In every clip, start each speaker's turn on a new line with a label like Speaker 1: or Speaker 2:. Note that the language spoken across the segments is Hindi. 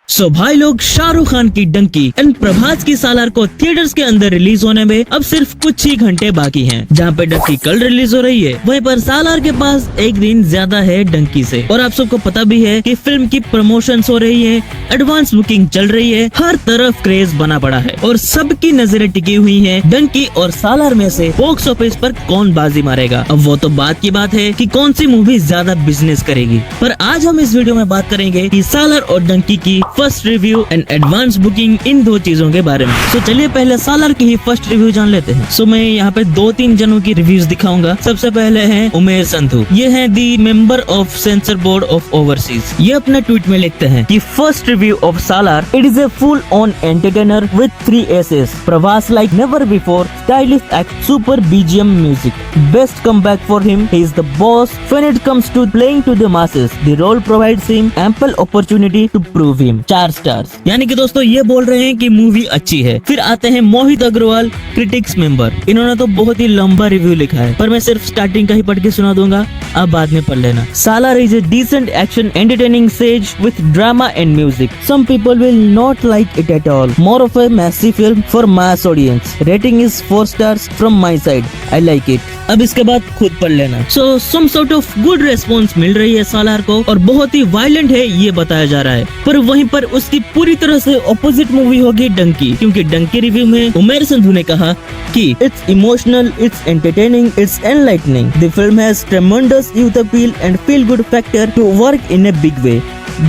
Speaker 1: सो भाई लोग, शाहरुख खान की डंकी एंड प्रभास की सालार को थिएटर्स के अंदर रिलीज होने में अब सिर्फ कुछ ही घंटे बाकी हैं। जहां पे डंकी कल रिलीज हो रही है, वहीं पर सालार के पास एक दिन ज्यादा है डंकी से। और आप सबको पता भी है कि फिल्म की प्रमोशंस हो रही है, एडवांस बुकिंग चल रही है, हर तरफ क्रेज बना पड़ा है और सबकी नजरें टिकी हुई है डंकी और सालार में से बॉक्स ऑफिस पर कौन बाजी मारेगा। अब वो तो बात की बात है कि कौन सी मूवी ज्यादा बिजनेस करेगी, पर आज हम इस वीडियो में बात करेंगे कि सालार और डंकी की first review and advance booking, इन दो चीजों के बारे में। तो चलिए पहले सालार की ही फर्स्ट रिव्यू जान लेते हैं। सो मैं यहाँ पे 2-3 जनों की रिव्यूज दिखाऊंगा। सबसे पहले है उमेर संधू, ये है the member of censor board of overseas. ये अपने ट्वीट में लिखते हैं कि first review of Salaar, it is a full on entertainer with 3 aces, Prabhas like never before, stylish act, super BGM music, best comeback for him, he is the boss when it comes to playing to the masses, the role provides him ample opportunity to prove him. 4 stars. यानी कि दोस्तों ये बोल रहे हैं कि मूवी अच्छी है। फिर आते हैं मोहित अग्रवाल, क्रिटिक्स मेंबर। इन्होंने तो बहुत ही लंबा रिव्यू लिखा है, पर मैं सिर्फ स्टार्टिंग का ही पढ़ के सुना दूंगा, आप बाद में पढ़ लेना। Salaar is a decent action entertaining saga with drama and music. Some people will not like it at all. More of a massive film for mass audience. Rating is 4 stars from my side. I like it. अब इसके बाद खुद पढ़ लेना। So some sort of good response मिल रही है सालार को और बहुत ही वायलेंट है ये बताया जा रहा है, पर वहीं पर उसकी पूरी तरह से ऑपोजिट मूवी होगी डंकी, क्योंकि डंकी रिव्यू में उमेर संधू ने कहा कि it's emotional, it's entertaining, it's enlightening, the film has tremendous youth appeal and feel good factor to work in a big way.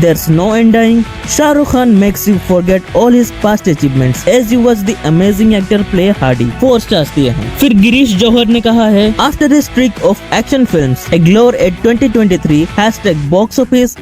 Speaker 1: There's no undying. Shah Rukh Khan makes you forget all his past achievements as you watch the amazing actor play Hardy. 4 stars दिए हैं। फिर गिरीश जौहर ने कहा है, After a streak of action films, a glow at 2023, #box office,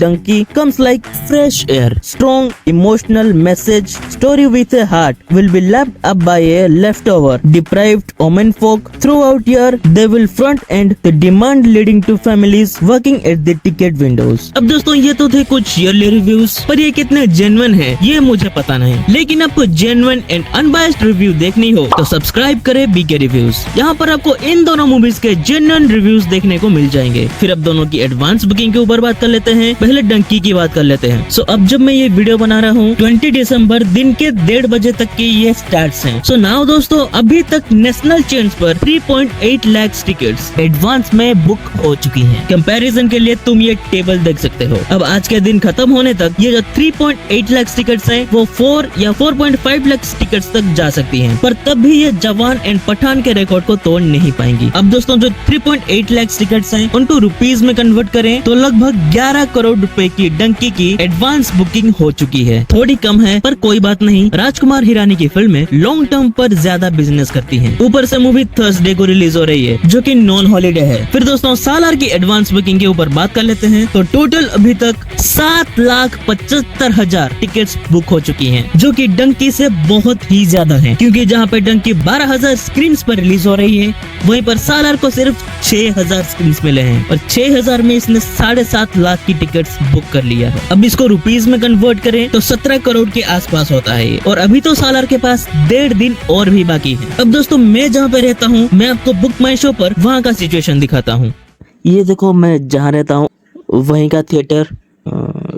Speaker 1: #Donkey comes like fresh air. Strong emotional message, story with a heart will be lapped up by a leftover deprived women folk throughout year. They will front end the demand leading to families working at the ticket windows. अब दोस्तों ये तो थे कुछ ईयरली रिव्यूज, पर ये कितने जेन्युइन है ये मुझे पता नहीं। लेकिन आपको जेन्युइन एंड अनबायस्ड रिव्यू देखनी हो तो सब्सक्राइब करें बीके रिव्यूज। यहाँ पर आपको इन दोनों मूवीज के जेन्युइन रिव्यूज देखने को मिल जाएंगे। फिर अब दोनों की एडवांस बुकिंग के ऊपर बात कर लेते हैं। पहले डंकी की बात कर लेते हैं। सो अब जब मैं ये वीडियो बना रहा हूँ 20 दिसंबर दिन के 1:30 बजे तक के ये स्टार्ट्स हैं। सो नाउ दोस्तों अभी तक नेशनल चेन्स पर 3.8 लाख टिकट्स एडवांस में बुक हो चुकी हैं। कंपैरिजन के लिए तुम ये टेबल देख सकते हो। अब आज के दिन खत्म होने तक ये जो 3.8 लाख टिकट्स हैं वो 4 या 4.5 लाख टिकट्स तक जा सकती हैं, पर तब भी ये जवान एंड पठान के रिकॉर्ड को तोड़ नहीं पाएंगी। अब दोस्तों जो 3.8 लाख टिकट्स हैं उनको रुपीज में कन्वर्ट करें तो लगभग 11 करोड़ रुपए की डंकी की एडवांस बुकिंग हो चुकी है। थोड़ी कम है पर कोई बात नहीं, राजकुमार हिरानी की फिल्में लॉन्ग टर्म पर ज्यादा बिजनेस करती हैं। ऊपर से मूवी थर्सडे को रिलीज हो रही है जो कि नॉन हॉलीडे है। फिर दोस्तों सालार की एडवांस बुकिंग के ऊपर बात कर लेते हैं तो टोटल अभी तक 7,75,000 टिकट्स बुक हो चुकी हैं, जो कि डंकी से बहुत ही ज्यादा है, क्योंकि जहां पे डंकी 12,000 स्क्रीन पर रिलीज हो रही है वहीं पर सालार को सिर्फ 6,000 स्क्रीन मिले हैं और 6,000 में इसने 7.5 लाख की टिकट्स बुक कर लिया है। अब इसको रुपीज में कन्वर्ट करें तो 17 करोड़ के आसपास होता है और अभी तो सालार के पास 1.5 दिन और भी बाकी है। अब दोस्तों मैं जहाँ पे रहता हूँ मैं आपको बुक माई शो पर वहाँ का सिचुएशन दिखाता हूँ। ये देखो मैं जहाँ रहता हूँ वहीं का थिएटर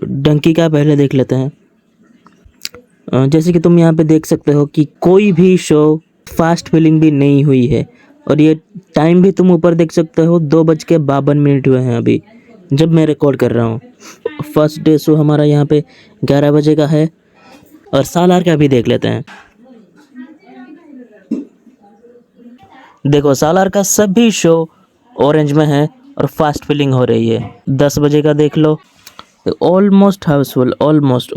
Speaker 1: डंकी का पहले देख लेते हैं। जैसे कि तुम यहाँ पे देख सकते हो कि कोई भी शो फास्ट फिलिंग भी नहीं हुई है और ये टाइम भी तुम ऊपर देख सकते हो 2:52 हुए हैं अभी जब मैं रिकॉर्ड कर रहा हूँ। फर्स्ट डे शो हमारा यहाँ पे 11 बजे का है और सालार का भी देख लेते हैं। देखो सालार का सभी शो ऑरेंज में है और फास्ट फिलिंग हो रही है। 10 बजे का देख लो, ऑलमोस्ट हाउसफुल, ऑलमोस्ट।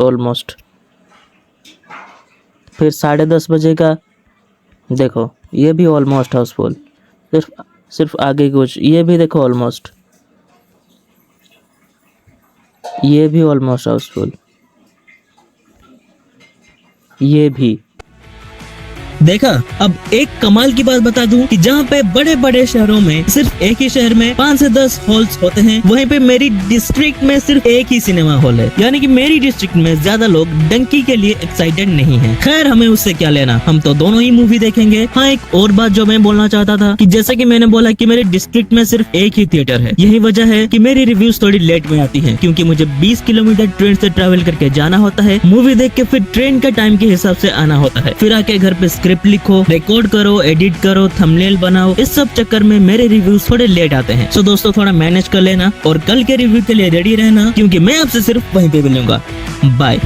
Speaker 1: फिर 10:30 बजे का देखो ये भी ऑलमोस्ट हाउसफुल, सिर्फ आगे कुछ, ये भी देखो ऑलमोस्ट, ये भी ऑलमोस्ट हाउसफुल, ये भी देखा। अब एक कमाल की बात बता दूं कि जहाँ पे बड़े बड़े शहरों में सिर्फ एक ही शहर में 5 से 10 हॉल्स होते हैं, वहीं पे मेरी डिस्ट्रिक्ट में सिर्फ एक ही सिनेमा हॉल है। यानी कि मेरी डिस्ट्रिक्ट में ज्यादा लोग डंकी के लिए एक्साइटेड नहीं हैं। खैर हमें उससे क्या लेना, हम तो दोनों ही मूवी देखेंगे। हाँ, एक और बात जो मैं बोलना चाहता था कि जैसे कि मैंने बोला कि मेरे डिस्ट्रिक्ट में सिर्फ एक ही थिएटर है, यही वजह है कि मेरी रिव्यूज थोड़ी लेट में आती है, क्योंकि मुझे 20 किलोमीटर ट्रेन से ट्रैवल करके जाना होता है, मूवी देख के फिर ट्रेन का टाइम के हिसाब से आना होता है, फिर आके घर पे स्क्रिप्ट लिखो, रिकॉर्ड करो, एडिट करो, थंबनेल बनाओ। इस सब चक्कर में मेरे रिव्यूज थोड़े लेट आते हैं। सो दोस्तों थोड़ा मैनेज कर लेना और कल के रिव्यू के लिए रेडी रहना, क्योंकि मैं आपसे सिर्फ वहीं पे मिलूंगा। बाय।